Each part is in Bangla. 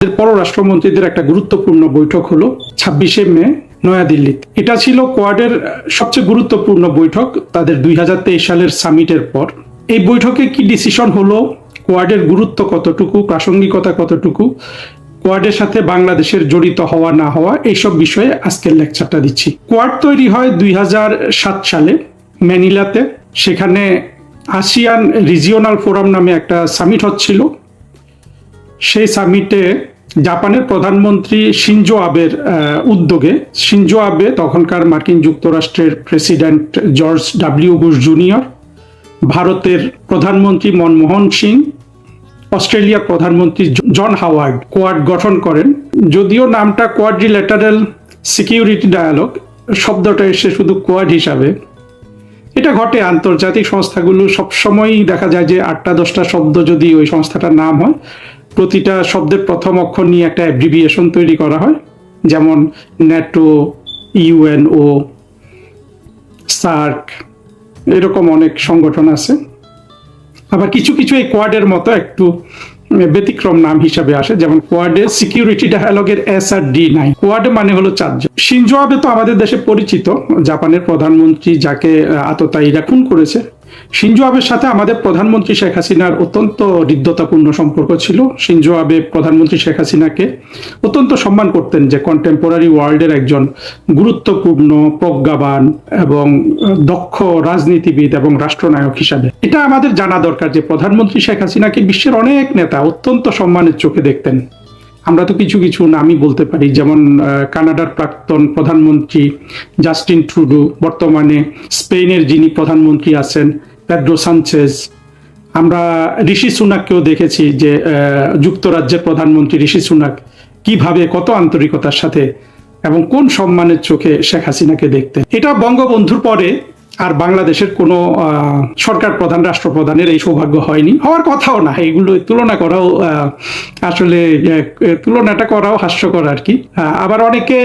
পররাষ্ট্রমন্ত্রীদের একটা গুরুত্বপূর্ণ বৈঠক হলো 26শে মে নয়াদিল্লিতে। এটা ছিল কোয়াডের সবচেয়ে গুরুত্বপূর্ণ বৈঠক তাদের 2023 সালের সামিটের পর। এই বৈঠকে কি ডিসিশন হলো, কোয়াডের গুরুত্ব কতটুকু, প্রাসঙ্গিকতা কতটুকু, কোয়াডের সাথে বাংলাদেশের জড়িত হওয়া না হওয়া, এইসব বিষয়ে আজকের লেকচারটা দিচ্ছি। কোয়াড তৈরি হয় 2007 সালে ম্যানিলাতে। সেখানে আসিয়ান রিজিওনাল ফোরাম নামে একটা সামিট হচ্ছিল। সেই সামিটে জাপানের প্রধানমন্ত্রী শিনজো আবের উদ্যোগে, শিনজো আবে তখনকার মার্কিন যুক্তরাষ্ট্রের president George W Bush junior, ভারতের প্রধানমন্ত্রী মনমোহন সিং, অস্ট্রেলিয়ার প্রধানমন্ত্রী জন হাওয়ার্ড কোয়াড গঠন করেন। যদিও নামটা কোয়াড্রিল্যাটারাল সিকিউরিটি ডায়ালগ, শব্দটা এসে শুধু কোয়াড হিসাবে। এটা ঘটে, আন্তর্জাতিক সংস্থাগুলো সবসময়ই দেখা যায় যে 8-10টা শব্দ যদি ওই সংস্থাটার নাম হয়, প্রতিটা শব্দের প্রথম অক্ষর নিয়ে একটা অ্যাব্রিভিয়েশন তৈরি করা হয়। যেমন ন্যাটো, ইউএনও, সার্ক, এরকম অনেক সংগঠন আছে। আবার কিছু কিছু এই কোয়াডের মতো একটু ব্যতিক্রম নাম হিসাবে আসে, যেমন কোয়াডে সিকিউরিটি ডায়ালগের এস আর ডি নাই। কোয়াডে মানে হলো 4 জন। শিনজো আবে তো আমাদের দেশে পরিচিত, জাপানের প্রধানমন্ত্রী, যাকে আততায়ীরা খুন করেছে। শিনজো আবের সাথে আমাদের প্রধানমন্ত্রী শেখ হাসিনার অত্যন্ত হৃদ্যতাপূর্ণ সম্পর্ক ছিল। শিনজো আবে প্রধানমন্ত্রী শেখ হাসিনাকে অত্যন্ত সম্মান করতেন, যে কন্টেম্পোরারি ওয়ার্ল্ডের একজন গুরুত্বপূর্ণ, প্রজ্ঞাবান এবং দক্ষ রাজনীতিবিদ এবং রাষ্ট্রনায়ক হিসাবে। এটা আমাদের জানা দরকার যে প্রধানমন্ত্রী শেখ হাসিনাকে বিশ্বের অনেক নেতা অত্যন্ত সম্মানের চোখে দেখতেন। আমরা তো কিছু কিছু নামই বলতে পারি, যেমন কানাডার প্রাক্তন প্রধানমন্ত্রী জাস্টিন ট্রুডো, বর্তমানে স্পেনের যিনি প্রধানমন্ত্রী আছেন পেড্রো সানচেজ। আমরা ঋষি সুনাককেও দেখেছি, যে যুক্তরাজ্যের প্রধানমন্ত্রী ঋষি সুনাক কিভাবে, কত আন্তরিকতার সাথে এবং কোন সম্মানের চোখে শেখ হাসিনাকে দেখতেন। এটা বঙ্গবন্ধুর পরে আর বাংলাদেশের কোনো সরকার প্রধান, রাষ্ট্রপ্রধানের এই সৌভাগ্য হয়নি, হওয়ার কথাও না। এইগুলো তুলনা করাও আসলে তুলনাটা করাও হাস্যকর আর কি। আবার অনেকে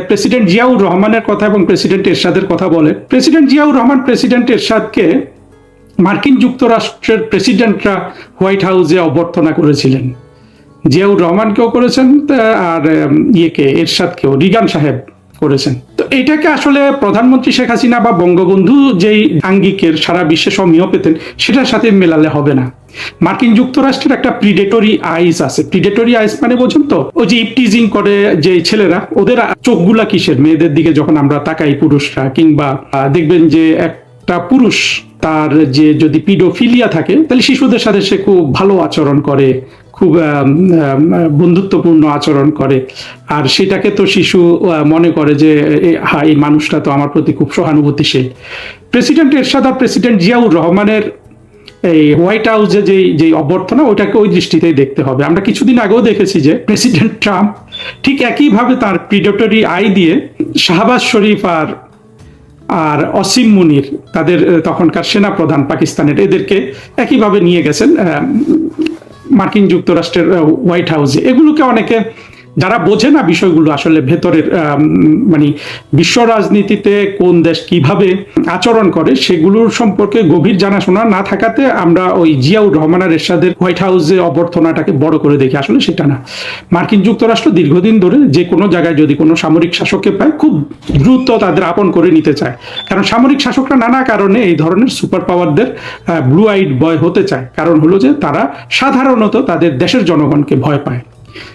প্রেসিডেন্ট জিয়াউর রহমানের কথা এবং প্রেসিডেন্ট এরশাদের কথা বলে। প্রেসিডেন্ট জিয়াউর রহমান প্রেসিডেন্ট এরশাদকে মার্কিন যুক্তরাষ্ট্রের প্রেসিডেন্টরা হোয়াইট হাউসে অভ্যর্থনা করেছিলেন। জিয়াউর রহমানকেও করেছেন, আর এরশাদকেও রিগান সাহেব করেছেন। তো এটাকে আসলে প্রধানমন্ত্রী শেখ হাসিনা বা বঙ্গবন্ধু যেই আঙ্গিকের সারা বিশ্বে সমীহ পেতেন, সেটার সাথে মেলালে হবে না। মার্কিন যুক্তরাষ্ট্রের একটা প্রিডেটরি আইস আছে। প্রিডেটরি আইস মানে বোঝেন তো, ওই যে ইপটিজিং করে যে ছেলেরা, ওদের চোখগুলা কিসের, মেয়েদের দিকে যখন আমরা তাকাই পুরুষরা, কিংবা দেখবেন যে একটা পুরুষ তার যে যদি পিডোফিলিয়া থাকে, তাহলে শিশুদের সাথে সে খুব ভালো আচরণ করে, খুব বন্ধুত্বপূর্ণ আচরণ করে, আর সেটাকে তো শিশু মনে করে যে হ্যাঁ, এই মানুষটা তো আমার প্রতি খুব সহানুভূতিশীল। প্রেসিডেন্ট এরশাদ আর প্রেসিডেন্ট জিয়াউর রহমানের এই হোয়াইট হাউসে যে অভ্যর্থনা, ওইটাকে ওই দৃষ্টিতেই দেখতে হবে। আমরা কিছুদিন আগেও দেখেছি যে প্রেসিডেন্ট ট্রাম্প ঠিক একইভাবে তার প্রিডেটরি আই দিয়ে শাহবাজ শরীফ আর অসীম মুনির, তাদের তখনকার সেনাপ্রধান পাকিস্তানের, এদেরকে একইভাবে নিয়ে গেছেন মার্কিন যুক্তরাষ্ট্রের হোয়াইট হাউসে। এগুলোকে অনেকে যারা বোঝে না বিষয়গুলো, আসলে ভেতরের মানে বিশ্ব রাজনীতিতে কোন দেশ কিভাবে আচরণ করে, সেগুলোর সম্পর্কে গভীর জানাশোনা না থাকাতে আমরা ওই জিয়াউর রহমান আর এরশাদের হোয়াইট হাউসে অভ্যর্থনাটাকে বড় করে দেখি। আসলে সেটা না। মার্কিন যুক্তরাষ্ট্র দীর্ঘদিন ধরে যে কোনো জায়গায় যদি কোনো সামরিক শাসককে পায়, খুব দ্রুত তাদের আপন করে নিতে চায়। কারণ সামরিক শাসকরা নানা কারণে এই ধরনের সুপার পাওয়ারদের ব্লু আইড বয় হতে চায়। কারণ হলো যে তারা সাধারণত তাদের দেশের জনগণকে ভয় পায়।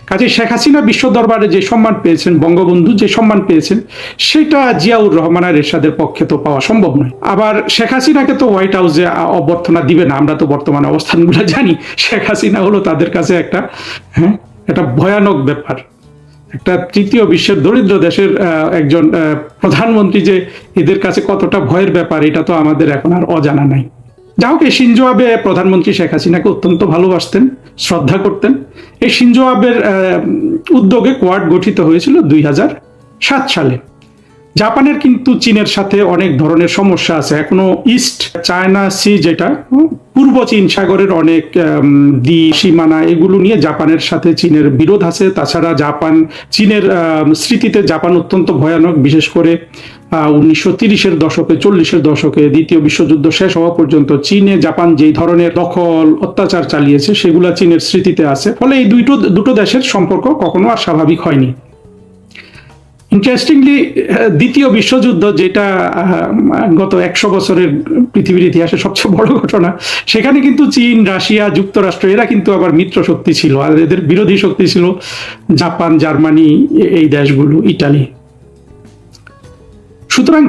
কাজে শেখ হাসিনা বিশ্ব দরবারে যে সম্মান পেয়েছেন, বঙ্গবন্ধু যে সম্মান পেয়েছেন, সেটা জিয়াউর রহমান আর এরশাদের পক্ষে তো পাওয়া সম্ভব নয়। আবার শেখ হাসিনাকে তো হোয়াইট হাউসে অভ্যর্থনা দিবে না, আমরা তো বর্তমানে অবস্থানগুলো জানি। শেখ হাসিনা হলো তাদের কাছে একটা ভয়ানক ব্যাপার। একটা তৃতীয় বিশ্বের দরিদ্র দেশের একজন প্রধানমন্ত্রী যে এদের কাছে কতটা ভয়ের ব্যাপার, এটা তো আমাদের এখন আর অজানা নাই। যা হোক, এই শিনজো আবে প্রধানমন্ত্রী শেখ হাসিনাকে অত্যন্ত ভালোবাসতেন, শ্রদ্ধা করতেন। এই শিনজো আবের উদ্যোগে কোয়াড গঠিত হয়েছিল 2007 সালে। জাপানের কিন্তু চীনের সাথে অনেক ধরনের সমস্যা আছে এখনো। ইস্ট চায়না সি, যেটা পূর্ব চীন সাগরের অনেক দ্বীপ সীমানা, এগুলো নিয়ে জাপানের সাথে চীনের বিরোধ আছে। তাছাড়া চীনের স্মৃতিতে জাপান অত্যন্ত ভয়ানক, বিশেষ করে 1930-এর দশকে 40-এর দশকে দ্বিতীয় বিশ্বযুদ্ধ শেষ হওয়া পর্যন্ত চীনে জাপান যেই ধরনের দখল অত্যাচার চালিয়েছে সেগুলা চীনের স্মৃতিতে আছে। ফলে এই দুটো দেশের সম্পর্ক কখনো আর স্বাভাবিক হয়নি। ইন্টারেস্টিংলি, দ্বিতীয় বিশ্বযুদ্ধ, যেটা গত 100 বছরের পৃথিবীর ইতিহাসে সবচেয়ে বড় ঘটনা, সেখানে কিন্তু চীন, রাশিয়া, যুক্তরাষ্ট্র এরা কিন্তু আবার মিত্র শক্তি ছিল, আর এদের বিরোধী শক্তি ছিল জাপান, জার্মানি, এই দেশগুলো, ইটালি। সুতরাং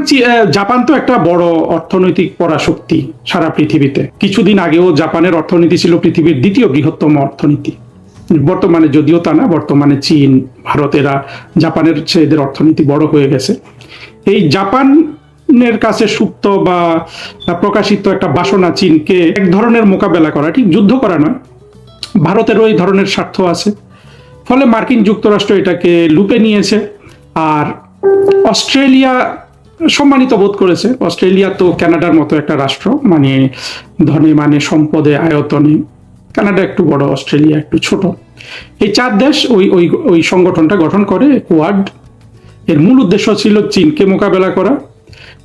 জাপান তো একটা বড় অর্থনৈতিক পরাশক্তি সারা পৃথিবীতে। কিছুদিন আগেও জাপানের অর্থনীতি ছিল পৃথিবীর দ্বিতীয় বৃহত্তম অর্থনীতি। বর্তমানে যদিও তা না, বর্তমানে চীন, ভারত এরা জাপানের চেয়ে এদের অর্থনীতি বড় হয়ে গেছে। এই জাপানের কাছে সুপ্ত বা প্রকাশিত একটা বাসনা চীনকে এক ধরনের মোকাবেলা করা, ঠিক যুদ্ধ করা নয়, ভারতেরও এই ধরনের স্বার্থ আছে। ফলে মার্কিন যুক্তরাষ্ট্র এটাকে লুপে নিয়েছে। আর অস্ট্রেলিয়া সম্মানিত বোধ করেছে। অস্ট্রেলিয়া তো কানাডার মতো একটা রাষ্ট্র, মানে ধনে মানে সম্পদে আয়তনে কানাডা একটু বড়, অস্ট্রেলিয়া একটু ছোট। এই 4 দেশ ওই সংগঠনটা গঠন করে, কোয়াড। এর মূল উদ্দেশ্য ছিল চীনকে মোকাবেলা করা।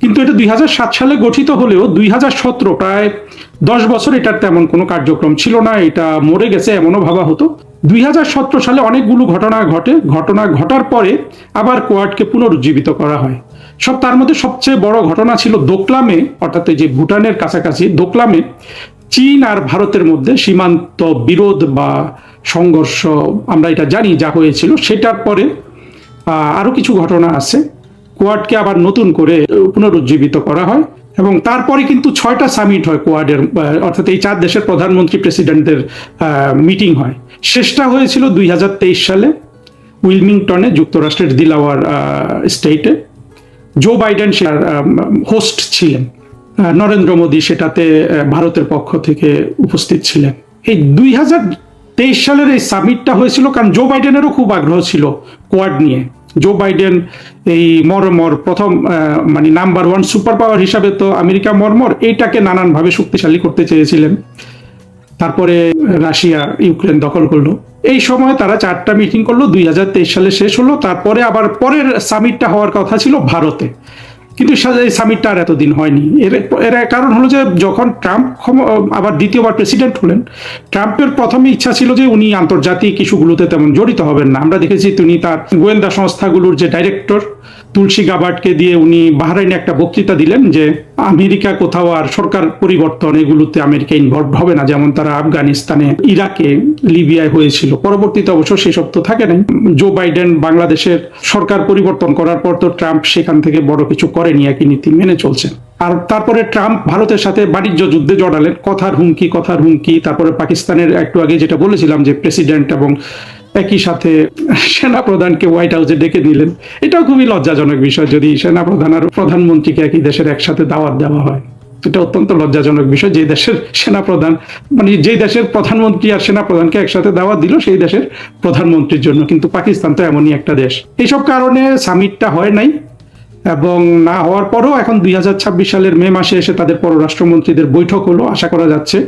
কিন্তু এটা 2007 সালে গঠিত হলেও 2017, প্রায় 10 বছর এটার তেমন কোনো কার্যক্রম ছিল না, এটা মরে গেছে এমনও ভাবা হতো। 2017 সালে অনেকগুলো ঘটনা ঘটার পরে আবার কোয়াডকে পুনরুজ্জীবিত করা হয়। তার মধ্যে সবচেয়ে বড় ঘটনা ছিল দোকলামে, অর্থাৎ যে ভুটানের কাছাকাছি দোকলামে চীন আর ভারতের মধ্যে সীমান্ত বিরোধ বা সংঘর্ষ, আমরা এটা জানি যা হয়েছিল। সেটার পরে আরো কিছু ঘটনা আছে। কোয়াডকে আবার নতুন করে পুনরুজ্জীবিত করা হয় এবং তারপরে কিন্তু 6টা সামিট হয় কোয়াডের, অর্থাৎ এই 4 দেশের প্রধানমন্ত্রী প্রেসিডেন্টদের মিটিং হয়। শেষটা হয়েছিল 2023 সালে উইলমিংটনে, যুক্তরাষ্ট্রের দিলাওয়ার স্টেটে। জো বাইডেন সেটার হোস্ট ছিলেন, নরেন্দ্র মোদী সেটাতে ভারতের পক্ষ থেকে উপস্থিত ছিলেন। এই 2023 সালের এই সামিটটা হয়েছিল কারণ জো বাইডেনেরও খুব আগ্রহ ছিল কোয়াড নিয়ে। জো বাইডেন এই মরমর প্রথম, মানে নাম্বার 1 সুপার পাওয়ার হিসাবে তো আমেরিকা মরমর, এইটাকে নানানভাবে শক্তিশালী করতে চেয়েছিলেন। তারপরে রাশিয়া ইউক্রেন দখল করলো। এই সময় তারা 4টা মিটিং করলো, 2023 সালে শেষ হলো। তারপরে আবার পরের সামিটটা হওয়ার কথা ছিল ভারতে, কিন্তু এই সামিটটা আর এতদিন হয়নি। এর কারণ হলো যে যখন ট্রাম্প আবার দ্বিতীয়বার প্রেসিডেন্ট হলেন, ট্রাম্পের প্রথমে ইচ্ছা ছিল যে উনি আন্তর্জাতিক ইস্যুগুলোতে তেমন জড়িত হবেন না। আমরা দেখেছি তিনি তার গোয়েন্দা সংস্থাগুলোর যে ডাইরেক্টর তুলসী গাবার্ডকে দিয়ে উনি বাহরাইনে একটা বক্তৃতা দিলেন যে আমেরিকা কোথাও আর সরকার পরিবর্তন এগুলোতে আমেরিকা ইনভলভ হবে না, যেমন তারা আফগানিস্তানে, ইরাকে, লিবিয়ায় হয়েছিল। পরবর্তীতে অবশ্য সেসব তো থাকে নাই। জো বাইডেন বাংলাদেশের সরকার পরিবর্তন করার পর তো ট্রাম্প সেখান থেকে বড় কিছু করেনি, একই নীতি মেনে চলছে। আর তারপরে ট্রাম্প ভারতের সাথে বাণিজ্য যুদ্ধে জড়ালেন, কথার হুমকি। তারপরে পাকিস্তানের একটু আগে যেটা বলেছিলাম যে প্রেসিডেন্ট এবং একই সাথে সেনা প্রধানকে হোয়াইট হাউসে ডেকে দিলেন। এটাও খুবই লজ্জাজনক বিষয়, যদি সেনা প্রধান আর প্রধানমন্ত্রীকে একই দেশের একসাথে দাওয়াত দেওয়া হয়। এটা অত্যন্ত লজ্জাজনক বিষয়। যে দেশের সেনা প্রধান, মানে যে দেশের প্রধানমন্ত্রী আর সেনা প্রধানকে একসাথে দাওয়াত দিল সেই দেশের প্রধানমন্ত্রীর জন্য। কিন্তু পাকিস্তান তো এমনই একটা দেশ। এইসব কারণে সামিটটা হয় নাই, এবং না হওয়ার পরও এখন 2026 সালের মে মাসে এসে তাদের পররাষ্ট্রমন্ত্রীদের বৈঠক হলো। আশা করা যাচ্ছে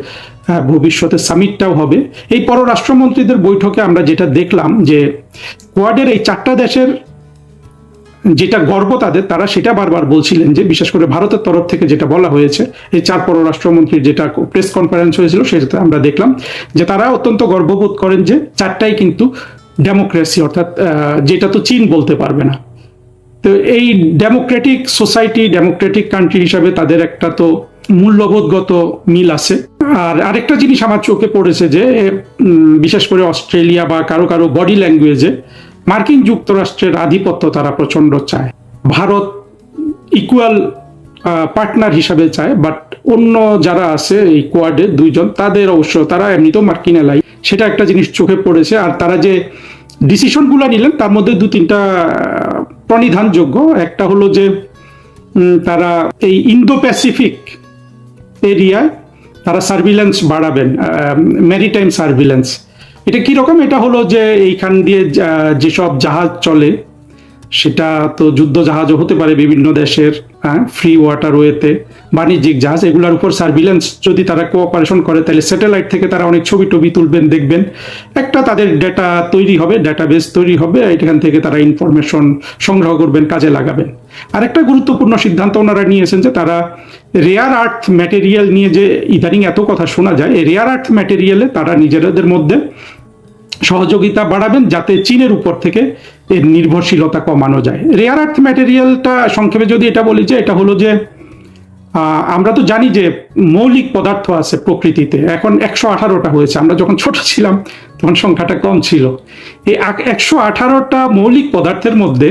ভবিষ্যতে সামিটটাও হবে। এই পররাষ্ট্রমন্ত্রীদের বৈঠকে আমরা যেটা দেখলাম যে কোয়াডের এই 4টা দেশের যেটা গর্ব তারা সেটা বারবার বলছিলেন, যে বিশেষ করে ভারতের তরফ থেকে যেটা বলা হয়েছে, এই 4 পররাষ্ট্রমন্ত্রীর যেটা প্রেস কনফারেন্স হয়েছিল সেটাতে আমরা দেখলাম যে তারা অত্যন্ত গর্ববোধ করেন যে 4টাই কিন্তু ডেমোক্রেসি, অর্থাৎ যেটা তো চীন বলতে পারবে না। তো এই ডেমোক্রেটিক সোসাইটি, ডেমোক্রেটিক কান্ট্রি হিসাবে তাদের একটা তো মূল্যবোধগত মিল আছে। আর আরেকটা জিনিস আমার চোখে পড়েছে যে বিশেষ করে অস্ট্রেলিয়া বা কারো বডি ল্যাঙ্গুয়েজে মার্কিন যুক্তরাষ্ট্রের আধিপত্য তারা প্রচন্ড চায়। ভারত ইকুয়াল পার্টনার হিসাবে চায়, বাট অন্য যারা আছে এই কোয়াডে 2 জন, তাদের অবশ্য তারা এমনিতেও মার্কিন এলাই, সেটা একটা জিনিস চোখে পড়েছে। আর তারা যে ডিসিশনগুলো নিলেন তার মধ্যে 2-3টা প্রণিধানযোগ্য। একটা হলো যে তারা এই ইন্দো প্যাসিফিক এরিয়ায় তারা সার্ভিলেন্স বাড়াবেন, ম্যারিটাইম সার্ভিলেন্স। এটা কিরকম? এটা হলো যে এইখান দিয়ে যেসব জাহাজ চলে সেটা তো যুদ্ধ জাহাজও হতে পারে বিভিন্ন দেশের, ফ্রি ওয়াটারওয়েতে, বাণিজ্যিক জাহাজ, এগুলোর উপর সার্ভিলেন্স যদি তারা কোঅপারেশন করে তাহলে স্যাটেলাইট থেকে তারা অনেক ছবি টবি তুলবেন, দেখবেন একটা তাদের ডেটা তৈরি হবে, ডেটাবেস তৈরি হবে, এখান থেকে তারা ইনফরমেশন সংগ্রহ করবেন, কাজে লাগাবেন। আরেকটা গুরুত্বপূর্ণ সিদ্ধান্ত ওনারা নিয়েছেন যে তারা রেয়ার আর্থ ম্যাটেরিয়াল নিয়ে যে ইদানিং এত কথা শোনা যায়, এই রেয়ার আর্থ ম্যাটেরিয়ালে তারা নিজেদের মধ্যে সহযোগিতা বাড়াবেন যাতে চীনের উপর থেকে এর নির্ভরশীলতা কমানো যায়। রেয়ার আর্থ ম্যাটেরিয়ালটা সংক্ষেপে যদি এটা বলি যে এটা হলো যে আমরা তো জানি যে মৌলিক পদার্থ আছে প্রকৃতিতে, এখন 118টা হয়েছে, আমরা যখন ছোট ছিলাম তখন সংখ্যাটা কম ছিল। এই 118টা মৌলিক পদার্থের মধ্যে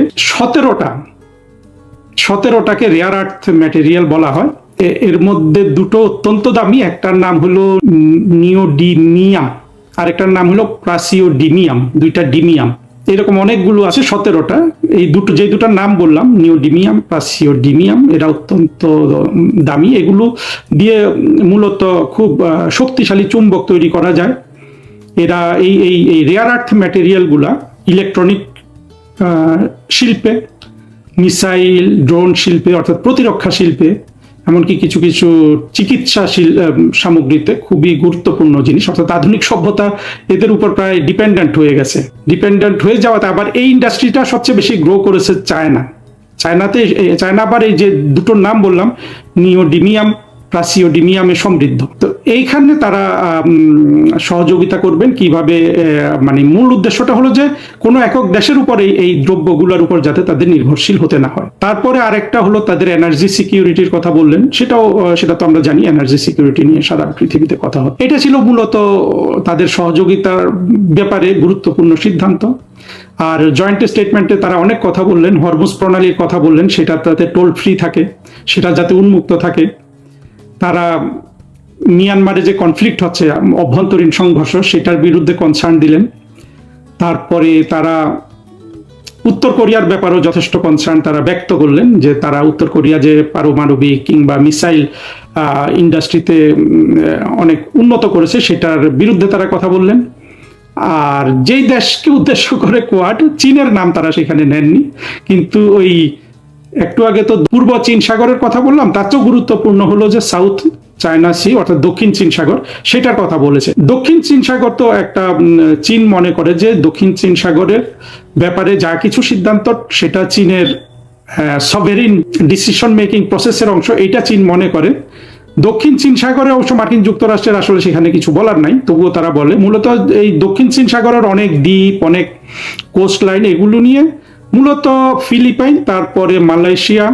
17টাকে রেয়ার আর্থ ম্যাটেরিয়াল বলা হয়। এর মধ্যে দুটো অত্যন্ত দামি, একটার নাম হলো নিওডিমিয়াম, আরেকটার নাম হলো প্রাসিওডিমিয়াম, দুইটা ডিমিয়াম, এরকম অনেকগুলো আছে 17টা। এই যে দুটার নাম বললাম, নিওডিমিয়াম, প্রাসিওডিমিয়াম, এরা অত্যন্ত দামি। এগুলো দিয়ে মূলত খুব শক্তিশালী চুম্বক তৈরি করা যায়। এরা এই রেয়ার আর্থ ম্যাটেরিয়ালগুলা ইলেকট্রনিক শিল্পে, মিসাইল ড্রোন শিল্পে অর্থাৎ প্রতিরক্ষা শিল্পে, এমনকি কিছু কিছু চিকিৎসা সামগ্রীতে খুবই গুরুত্বপূর্ণ জিনিস। অর্থাৎ আধুনিক সভ্যতা এদের উপর প্রায় ডিপেন্ডেন্ট হয়ে গেছে। ডিপেন্ডেন্ট হয়ে যাওয়াতে আবার এই ইন্ডাস্ট্রিটা সবচেয়ে বেশি গ্রো করেছে চায়না আবার এই যে দুটোর নাম বললাম, নিওডিমিয়াম, প্রাসিওডিমিয়ামে সমৃদ্ধ। তো এইখানে তারা সহযোগিতা করবেন কিভাবে, মানে মূল উদ্দেশ্যটা হলো যে কোনো একক দেশের উপরে এই দ্রব্যগুলোর উপর যাতে তাদের নির্ভরশীল হতে না হয়। তারপরে আরেকটা হলো তাদের এনার্জি সিকিউরিটির কথা বললেন, সেটা তো আমরা জানি, এনার্জি সিকিউরিটি নিয়ে সারা পৃথিবীতে কথা হয়। এটা ছিল মূলত তাদের সহযোগিতার ব্যাপারে গুরুত্বপূর্ণ সিদ্ধান্ত। আর জয়েন্ট স্টেটমেন্টে তারা অনেক কথা বললেন, হরমুজ প্রণালীর কথা বললেন, সেটা যাতে টোল ফ্রি থাকে, সেটা যাতে উন্মুক্ত থাকে। তারা মিয়ানমারে যে কনফ্লিক্ট হচ্ছে, অভ্যন্তরীণ সংঘর্ষ, সেটার বিরুদ্ধে কনসার্ন দিলেন। তারপরে তারা উত্তর কোরিয়ার ব্যাপারেও যথেষ্ট কনসার্ন তারা ব্যক্ত করলেন, যে তারা উত্তর কোরিয়া যে পারমাণবিক কিংবা মিসাইল ইন্ডাস্ট্রিতে অনেক উন্নত করেছে সেটার বিরুদ্ধে তারা কথা বললেন। আর যেই দেশকে উদ্দেশ্য করে কোয়াড, চীনের নাম তারা সেখানে নেননি, কিন্তু ওই একটু আগে তো পূর্ব চীন সাগরের কথা বললাম, তার চেয়েও গুরুত্বপূর্ণ হলো যে সাউথ চায়না সি অর্থাৎ দক্ষিণ চীন সাগর, সেটার কথা বলেছে। দক্ষিণ চীন সাগর তো একটা চীন মনে করে যে দক্ষিণ চীন সাগরের ব্যাপারে যা কিছু সিদ্ধান্ত সেটা চীনের সভেরিন ডিসিশন মেকিং প্রসেসের অংশ, এটা চীন মনে করে। দক্ষিণ চীন সাগরে অবশ্য মার্কিন যুক্তরাষ্ট্রের আসলে সেখানে কিছু বলার নাই, তবুও তারা বলে। মূলত এই দক্ষিণ চীন সাগরের অনেক দ্বীপ, অনেক কোস্ট লাইন, এগুলো নিয়ে মূলত ফিলিপাইন, তারপরে মালয়েশিয়া,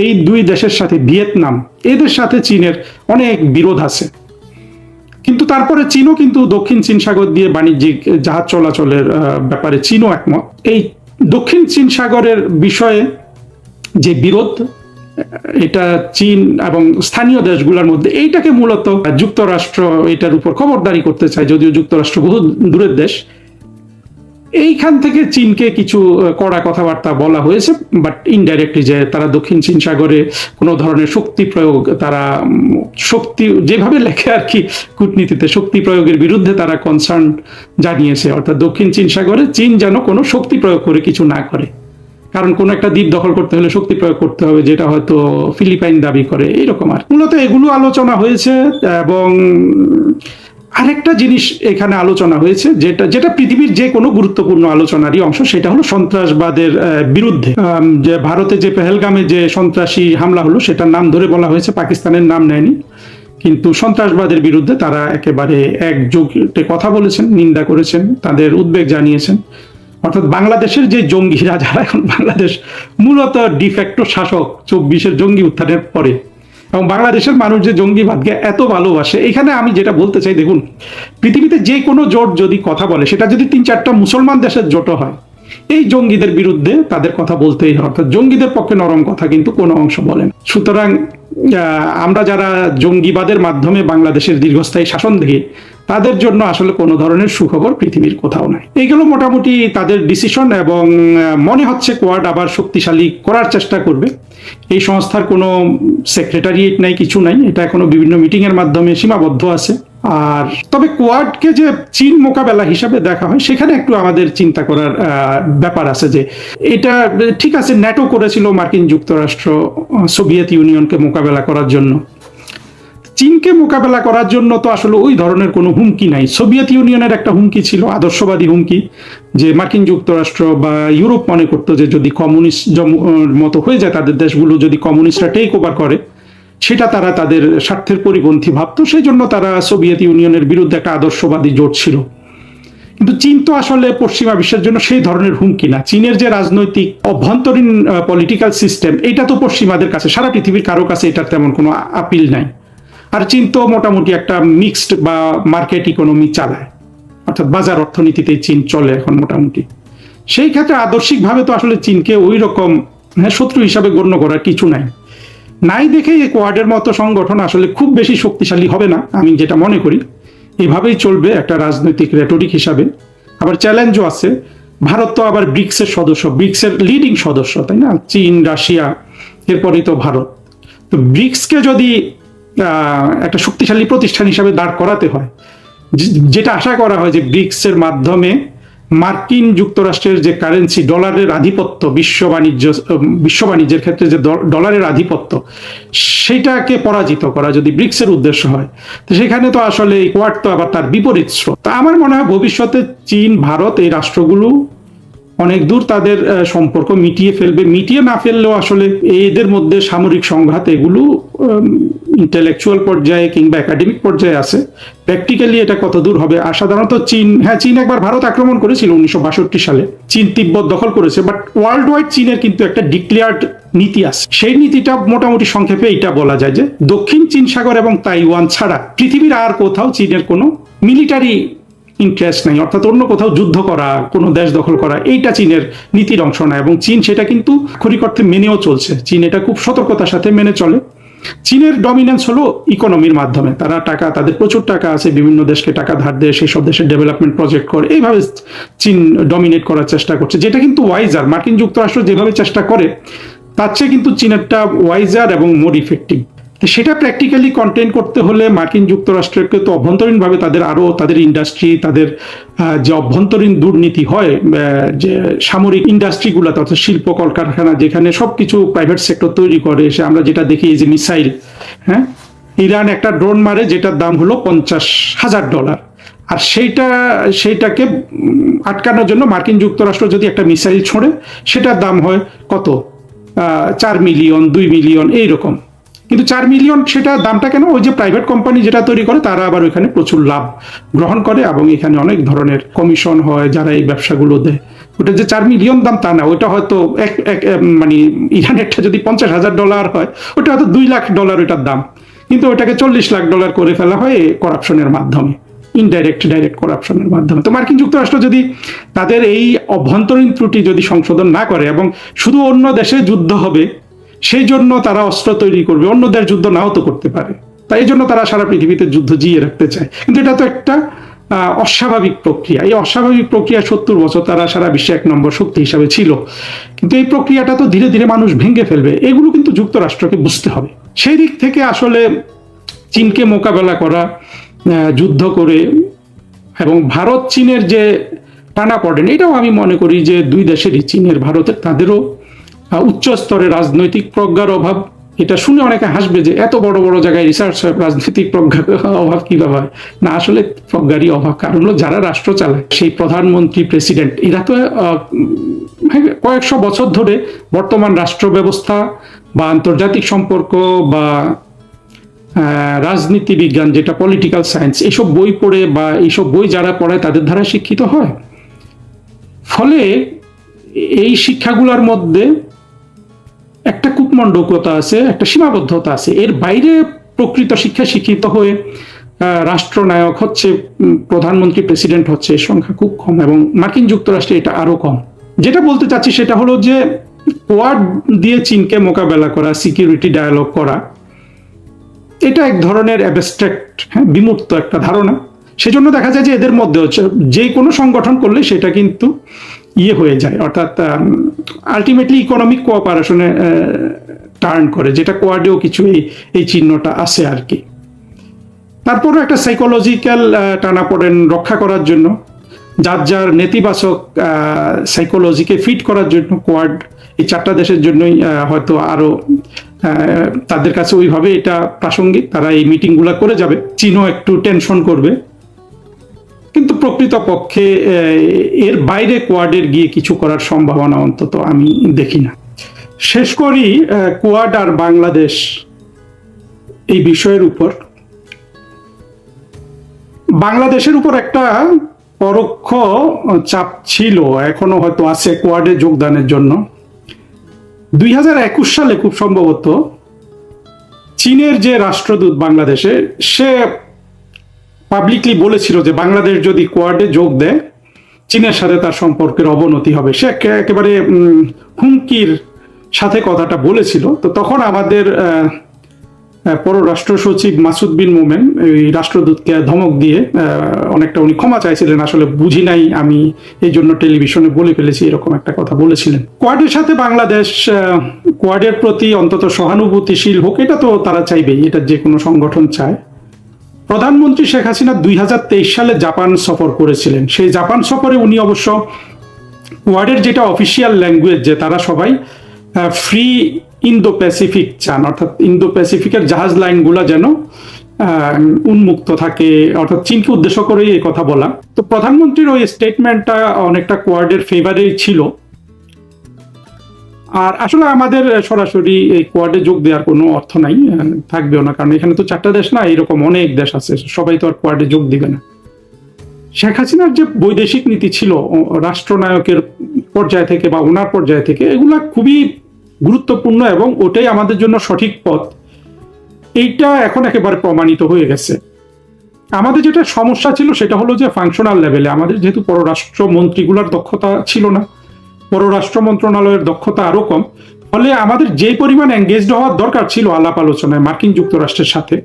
এই দুই দেশের সাথে ভিয়েতনাম, এদের সাথে চীনের অনেক বিরোধ আছে। কিন্তু তারপরে চীনও কিন্তু দক্ষিণ চীন সাগর দিয়ে বাণিজ্যিক জাহাজ চলাচলের ব্যাপারে চীনও একমত। এই দক্ষিণ চীন সাগরের বিষয়ে যে বিরোধ, এটা চীন এবং স্থানীয় দেশগুলোর মধ্যে, এইটাকে মূলত যুক্তরাষ্ট্র এটার উপর খবরদারি করতে চায়, যদিও যুক্তরাষ্ট্র বহু দূরের দেশ। এইখান থেকে চীনকে কিছু কড়া কথাবার্তা বলা হয়েছে, বাট ইনডাইরেক্টলি, যে তারা দক্ষিণ চীন সাগরে কোনো ধরনের শক্তি প্রয়োগ, তারা শক্তি যেভাবে লেখে আর কি কূটনীতিতে, শক্তি প্রয়োগের বিরুদ্ধে তারা কনসার্ন জানিয়েছে। অর্থাৎ দক্ষিণ চীন সাগরে চীন যেন কোনো শক্তি প্রয়োগ করে কিছু না করে, কারণ কোনো একটা দ্বীপ দখল করতে হলে শক্তি প্রয়োগ করতে হবে, যেটা হয়তো ফিলিপাইন দাবি করে, এইরকম আর। মূলত এগুলো আলোচনা হয়েছে। এবং আরেকটা জিনিস এখানে আলোচনা হয়েছে, যেটা পৃথিবীর যে কোনো গুরুত্বপূর্ণ আলোচনারই অংশ, সেটা হলো সন্ত্রাসবাদের বিরুদ্ধে। যে ভারতে যে পেহেলগামে যে সন্ত্রাসী হামলা হলো, সেটার নাম ধরে বলা হয়েছে, পাকিস্তানের নাম নেয়নি, কিন্তু সন্ত্রাসবাদের বিরুদ্ধে তারা একেবারে একযোগে কথা বলেছেন, নিন্দা করেছেন, তাদের উদ্বেগ জানিয়েছেন। অর্থাৎ বাংলাদেশের যে জঙ্গিরা, যারা এখন বাংলাদেশ মূলত ডিফ্যাক্টো শাসক 24-এর জঙ্গি উত্থানের পরে, এবং বাংলাদেশের মানুষ যে জঙ্গিবাদকে এত ভালোবাসে, এখানে আমি যেটা বলতে চাই, দেখুন, পৃথিবীতে যে কোনো জোট যদি কথা বলে, সেটা যদি 3-4টা মুসলমান দেশের জোটও হয়, এই জঙ্গিদের বিরুদ্ধে তাদের কথা বলতেই হয়। অর্থাৎ জঙ্গিদের পক্ষে নরম কথা কিন্তু কোনো অংশ বলেন। সুতরাং আমরা যারা জঙ্গিবাদের মাধ্যমে বাংলাদেশের দীর্ঘস্থায়ী শাসন দেখি, তাদের জন্য আসলে কোনো ধরনের সুখবর পৃথিবীর কোথাও নাই। এইগুলো মোটামুটি তাদের ডিসিশন, এবং মনে হচ্ছে কোয়াড আবার শক্তিশালী করার চেষ্টা করবে। এই সংস্থার কোনো সেক্রেটারিয়েট নাই, কিছু নাই, এটা এখনো বিভিন্ন মিটিং এর মাধ্যমে সীমাবদ্ধ আছে। আর তবে কোয়াডকে যে চীন মোকাবেলা হিসাবে দেখা হয় সেখানে একটু আমাদের চিন্তা করার ব্যাপার আছে, যে এটা ঠিক আছে ন্যাটো করেছিল মার্কিন যুক্তরাষ্ট্র সোভিয়েত ইউনিয়নকে মোকাবেলা করার জন্য, চীনকে মোকাবেলা করার জন্য তো আসলে ওই ধরনের কোনো হুমকি নাই। সোভিয়েত ইউনিয়নের একটা হুমকি ছিল, আদর্শবাদী হুমকি, যে মার্কিন যুক্তরাষ্ট্র বা ইউরোপ মনে করতো যে যদি কমিউনিস্ট মতো হয়ে যায় তাদের দেশগুলো, যদি কমিউনিস্টরা টেক ওভার করে সেটা তারা তাদের স্বার্থের পরিপন্থী ভাবতো, সেই জন্য তারা সোভিয়েত ইউনিয়নের বিরুদ্ধে একটা আদর্শবাদী জোট ছিল। কিন্তু চীন তো আসলে পশ্চিমা বিশ্বের জন্য সেই ধরনের হুমকি না। চীনের যে রাজনৈতিক অভ্যন্তরীণ পলিটিক্যাল সিস্টেম, এটা তো পশ্চিমাদের কাছে, সারা পৃথিবীর কারো কাছে এটার তেমন কোনো আপিল নাই। আর চীন তো মোটামুটি একটা মিক্সড বা মার্কেট ইকোনমি চালায়, অর্থাৎ বাজার অর্থনীতিতেই চীন চলে এখন মোটামুটি। সেই ক্ষেত্রে আদর্শিকভাবে তো আসলে চীনকে ওই রকম শত্রু হিসাবে গণ্য করার কিছু নাই দেখে এই কোয়াডের মতো সংগঠন আসলে খুব বেশি শক্তিশালী হবে না, আমি যেটা মনে করি। এভাবেই চলবে একটা রাজনৈতিক রেটরিক হিসাবে। আবার চ্যালেঞ্জও আছে, ভারত তো আবার ব্রিক্সের সদস্য, ব্রিক্সের লিডিং সদস্য, তাই না? চীন, রাশিয়া, এরপরেই তো ভারত। তো ব্রিক্সকে যদি একটা শক্তিশালী প্রতিষ্ঠান হিসাবে দাঁড় করাতে হয়, যেটা আশা করা হয় যে ব্রিক্সের মাধ্যমে মার্কিন যুক্তরাষ্ট্রের যে কারেন্সি ডলারের আধিপত্য, বিশ্ব বাণিজ্যের ক্ষেত্রে যে ডলারের আধিপত্য, সেটাকে পরাজিত করা যদি ব্রিক্সের উদ্দেশ্য হয়, তো সেখানে তো আসলে এই কোয়াড তো আবার তার বিপরীত স্রোত। তা আমার মনে হয় ভবিষ্যতে চীন, ভারত এই রাষ্ট্রগুলো অনেক দূর তাদের সম্পর্ক মিটিয়ে ফেলবে। মিটিয়ে না ফেললেও আসলে এদের মধ্যে সামরিক সংঘাত এগুলো ইন্টেলেকচুয়াল পর্যায়ে কিংবা একাডেমিক পর্যায়ে আছে। প্র্যাকটিক্যালি এটা কত দূর হবে। আর সাধারণত চীন একবার ভারত আক্রমণ করেছিল 1962 সালে, চীন তিব্বত দখল করেছে, বাট ওয়ার্ল্ড ওয়াইড চীনের কিন্তু একটা ডিক্লেয়ার্ড নীতি আছে। সেই নীতিটা মোটামুটি সংক্ষেপে এটা বলা যায় যে দক্ষিণ চীন সাগর এবং তাইওয়ান ছাড়া পৃথিবীর আর কোথাও চীনের কোনো মিলিটারি ইন্টারেস্ট নাই, অর্থাৎ অন্য কোথাও যুদ্ধ করা, কোনো দেশ দখল করা, এইটা চীনের নীতির অংশ না। এবং চীন সেটা কিন্তু খড়িক অর্থে মেনেও চলছে। চীন এটা খুব সতর্কতার সাথে মেনে চলে। চীনের ডমিনেন্স হলো ইকোনমির মাধ্যমে, তারা টাকা, তাদের প্রচুর টাকা আছে, বিভিন্ন দেশকে টাকা ধার দেয়, সেই সব দেশের ডেভেলপমেন্ট প্রজেক্ট করে, এইভাবে চীন ডমিনেট করার চেষ্টা করছে, যেটা কিন্তু ওয়াইজার। মার্কিন যুক্তরাষ্ট্র যেভাবে চেষ্টা করে তার চেয়ে কিন্তু চীনেরটা ওয়াইজার এবং মোর ইফেক্টিভ। সেটা প্র্যাকটিক্যালি কন্টেইন করতে হলে মার্কিন যুক্তরাষ্ট্রকে তো অভ্যন্তরীণভাবে তাদের ইন্ডাস্ট্রি, তাদের যে অভ্যন্তরীণ দুর্নীতি হয়, যে সামরিক ইন্ডাস্ট্রিগুলোতে, অর্থাৎ শিল্প কলকারখানা যেখানে সবকিছু প্রাইভেট সেক্টর তৈরি করে, সে আমরা যেটা দেখি এই যে মিসাইল, হ্যাঁ, ইরান একটা ড্রোন মারে যেটার দাম হলো $50,000, আর সেইটাকে আটকানোর জন্য মার্কিন যুক্তরাষ্ট্র যদি একটা মিসাইল ছোড়ে সেটার দাম হয় কত, 4 মিলিয়ন, 2 মিলিয়ন এইরকম। কিন্তু 4 মিলিয়ন সেটা দামটা কেন, ওই যে প্রাইভেট কোম্পানি যেটা তৈরি করে তারা আবার ওইখানে প্রচুর লাভ গ্রহণ করে এবং এখানে অনেক ধরনের কমিশন হয় যারা এই ব্যবসাগুলো দেয়। ওটা যে 4 মিলিয়ন দাম তা না, ওইটা হয়তো মানে ইরানেরটা যদি $50,000 হয়, ওটা হয়তো $2 লাখ ওইটার দাম, কিন্তু ওইটাকে $40 লাখ করে ফেলা হয় করাপশনের মাধ্যমে, ইনডাইরেক্ট ডাইরেক্ট করাপশনের মাধ্যমে। তো মার্কিন যুক্তরাষ্ট্র যদি তাদের এই অভ্যন্তরীণ ত্রুটি যদি সংশোধন না করে এবং শুধু অন্য দেশে যুদ্ধ হবে সেই জন্য তারা অস্ত্র তৈরি করবে, অন্য দেশ যুদ্ধ নাও তো করতে পারে, তাই জন্য তারা সারা পৃথিবীতে যুদ্ধ জিয়ে রাখতে চায়। কিন্তু এটা তো একটা অস্বাভাবিক প্রক্রিয়া। এই অস্বাভাবিক প্রক্রিয়া 70 বছর তারা সারা বিশ্বে 1 নম্বর শক্তি হিসাবে ছিল, কিন্তু এই প্রক্রিয়াটা তো ধীরে ধীরে মানুষ ভেঙে ফেলবে, এগুলো কিন্তু যুক্তরাষ্ট্রকে বুঝতে হবে। সেই দিক থেকে আসলে চীনকে মোকাবেলা করা যুদ্ধ করে, এবং ভারত চীনের যে টানাপড়েন, এটাও আমি মনে করি যে দুই দেশেরই, চীনের ভারতের, তাদেরও উচ্চ স্তরে রাজনৈতিক প্রজ্ঞার অভাব। এটা শুনে অনেকে হাসবে যে এত বড় বড় জায়গায় রিসার্চ হয়, রাজনৈতিক প্রজ্ঞার অভাব কিভাবে হয়? না, আসলে প্রজ্ঞারই অভাব। কারণ হলো যারা রাষ্ট্র চালায়, সেই প্রধানমন্ত্রী, প্রেসিডেন্ট, এরা তো কয়েকশো বছর ধরে বর্তমান রাষ্ট্র ব্যবস্থা বা আন্তর্জাতিক সম্পর্ক বা রাজনীতি বিজ্ঞান, যেটা পলিটিক্যাল সায়েন্স, এইসব বই পড়ে বা এইসব বই যারা পড়ায় তাদের দ্বারা শিক্ষিত হয়। ফলে এই শিক্ষাগুলোর মধ্যে একটা কূটমণ্ডকতা আছে, একটা সীমাবদ্ধতা আছে। এর বাইরে প্রকৃত শিক্ষা শিক্ষিত হয়ে রাষ্ট্রনায়ক হচ্ছে, প্রধানমন্ত্রী, প্রেসিডেন্ট হচ্ছে, এর সংখ্যা খুব কম, এবং মার্কিন যুক্তরাষ্ট্রে এটা আরো কম। যেটা বলতে চাচ্ছি সেটা হলো যে কোয়াড দিয়ে চীনকে মোকাবেলা করা, সিকিউরিটি ডায়ালগ করা, এটা এক ধরনের অ্যাবস্ট্রাক্ট, বিমূর্ত একটা ধারণা। সেজন্য দেখা যায় যে এদের মধ্যে হচ্ছে যে কোনো সংগঠন করলে সেটা কিন্তু হয়ে যায়, অর্থাৎ আলটিমেটলি ইকোনমিক কোঅপারেশনে টার্ন করে, যেটা কোয়াডেও কিছু এই চিহ্নটা আছে আর কি। তারপরও একটা সাইকোলজিক্যাল টানাপোড়েন রক্ষা করার জন্য, যার যার নেতিবাচক সাইকোলজিকে ফিট করার জন্য কোয়াড এই 4টা দেশের জন্যই হয়তো আরো তাদের কাছে ওইভাবে এটা প্রাসঙ্গিক, তারা এই মিটিংগুলো করে যাবে। চীনও একটু টেনশন করবে, কিন্তু প্রকৃতপক্ষে এর বাইরে কোয়াডের গিয়ে কিছু করার সম্ভাবনা অন্তত আমি দেখি না। শেষ করি কোয়াড আর বাংলাদেশ এই বিষয়ের উপর। বাংলাদেশের উপর একটা পরোক্ষ চাপ ছিল, এখনো হয়তো আছে কোয়াডে যোগদানের জন্য। 2021 সালে খুব সম্ভবত চীনের যে রাষ্ট্রদূত বাংলাদেশে, সে পাবলিকলি বলেছিল যে বাংলাদেশ যদি কোয়াডে যোগ দেয় চীনের সাথে তার সম্পর্কের অবনতি হবে। সে একেবারে হুমকির সাথে কথাটা বলেছিল। তো তখন আমাদের পররাষ্ট্র সচিব মাসুদ বিন মোমেন এই রাষ্ট্রদূতকে ধমক দিয়ে অনেকটা উনি ক্ষমা চাইছিলেন, আসলে বুঝি নাই আমি, এই জন্য টেলিভিশনে বলে ফেলেছি, এরকম একটা কথা বলেছিলেন। কোয়াডের সাথে বাংলাদেশ কোয়াডের প্রতি অন্তত সহানুভূতিশীল হোক, এটা তো তারা চাইবেই, এটা যে কোনো সংগঠন চায়। প্রধানমন্ত্রী শেখ হাসিনা 2023 সালে জাপান সফর করেছিলেন। সেই জাপান সফরে উনি অবশ্য কোয়াডের যেটা অফিসিয়াল ল্যাঙ্গুয়েজ, যে তারা সবাই ফ্রি ইন্দো প্যাসিফিক চান, অর্থাৎ ইন্দো প্যাসিফিকের জাহাজ লাইনগুলো যেন উন্মুক্ত থাকে, অর্থাৎ চীনকে উদ্দেশ্য করেই এই কথা বলা। তো প্রধানমন্ত্রীর ওই স্টেটমেন্টটা অনেকটা কোয়াডের ফেভারেই ছিল। আর আসলে আমাদের সরাসরি এই কোয়াডে যোগ দেওয়ার কোনো অর্থ নাই, থাকবেও না, কারণ এখানে তো 4টা দেশ না, এরকম অনেক দেশ আছে, সবাই তো আর কোয়াডে যোগ দিবে না। শেখ হাসিনার যে বৈদেশিক নীতি ছিল রাষ্ট্রনায়কের পর্যায় থেকে বা ওনার পর্যায় থেকে, এগুলা খুবই গুরুত্বপূর্ণ এবং ওটাই আমাদের জন্য সঠিক পথ, এইটা এখন একেবারে প্রমাণিত হয়ে গেছে। আমাদের যেটা সমস্যা ছিল সেটা হলো যে ফাংশনাল লেভেলে আমাদের যেহেতু পররাষ্ট্র মন্ত্রীগুলোর দক্ষতা ছিল না, পররাষ্ট্র মন্ত্রণালয়ের দক্ষতা আরো কম, ফলে আমাদের যে পরিমাণ এঙ্গেজড হওয়ার দরকার ছিল আলাপ আলোচনায় মার্কিন যুক্তরাষ্ট্রের সাথে,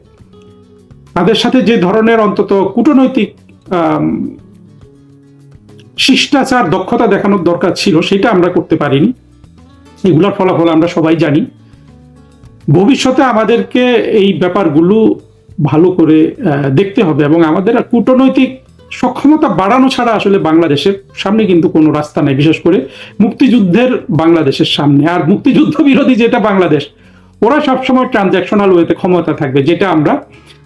তাদের সাথে যে ধরনের অন্তত কূটনৈতিক শিষ্টাচার দক্ষতা দেখানোর দরকার ছিল, সেটা আমরা করতে পারিনি। এগুলোর ফলাফল আমরা সবাই জানি। ভবিষ্যতে আমাদেরকে এই ব্যাপারগুলো ভালো করে দেখতে হবে এবং আমাদের কূটনৈতিক সক্ষমতা বাড়ানো ছাড়া আসলে বাংলাদেশের সামনে কিন্তু কোনো রাস্তা নেই, বিশেষ করে মুক্তিযুদ্ধের বাংলাদেশের সামনে। আর মুক্তিযুদ্ধ বিরোধী যেটা বাংলাদেশ, ওরা সবসময় ট্রানজ্যাকশনাল ওয়েতে ক্ষমতা থাকবে, যেটা আমরা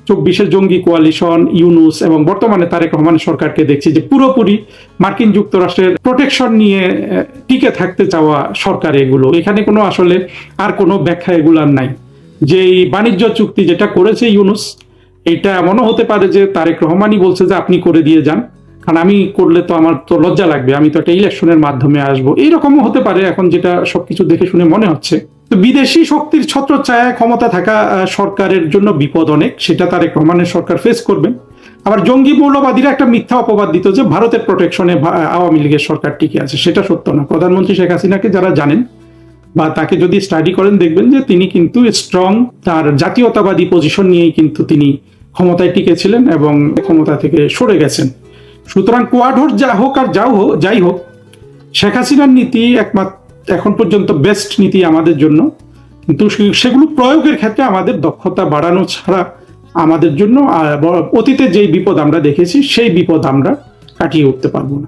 24-এর জঙ্গি কোয়ালিশন, ইউনুস এবং বর্তমানে তারেক রহমানের সরকারকে দেখছি যে পুরোপুরি মার্কিন যুক্তরাষ্ট্রের প্রোটেকশন নিয়ে টিকে থাকতে চাওয়া সরকার। এগুলো এখানে কোনো আসলে আর কোনো ব্যাখ্যা এগুলার নাই। যে এই বাণিজ্য চুক্তি যেটা করেছে ইউনুস, এটা এমনও হতে পারে যে তারেক রহমানই বলছে যে আপনি করে দিয়ে যান, কারণ আমি করলে তো আমার তো লজ্জা লাগবে, আমি তো একটা ইলেকশনের মাধ্যমে আসবো, এইরকমও হতে পারে এখন, যেটা সবকিছু দেখে শুনে মনে হচ্ছে। তো বিদেশি শক্তির ছত্রছায়ায় ক্ষমতা থাকা সরকারের জন্য বিপদ অনেক, সেটা তারেক রহমানের সরকার ফেস করবেন। আবার জঙ্গি মৌলবাদীরা একটা মিথ্যা অপবাদ দিত যে ভারতের প্রোটেকশনে আওয়ামী লীগের সরকার টিকে আছে, সেটা সত্য না। প্রধানমন্ত্রী শেখ হাসিনাকে যারা জানেন বা তাকে যদি স্টাডি করেন, দেখবেন যে তিনি কিন্তু স্ট্রং, তার জাতীয়তাবাদী পজিশন নিয়েই কিন্তু তিনি ক্ষমতায় টিকেছিলেন এবং ক্ষমতা থেকে সরে গেছেন। সুতরাং কোয়াড হোক আর যাই হোক, শেখ হাসিনার নীতি একমাত্র এখন পর্যন্ত বেস্ট নীতি আমাদের জন্য, কিন্তু সেগুলো প্রয়োগের ক্ষেত্রে আমাদের দক্ষতা বাড়ানো ছাড়া আমাদের জন্য অতীতে যেই বিপদ আমরা দেখেছি সেই বিপদ আমরা কাটিয়ে উঠতে পারবো না।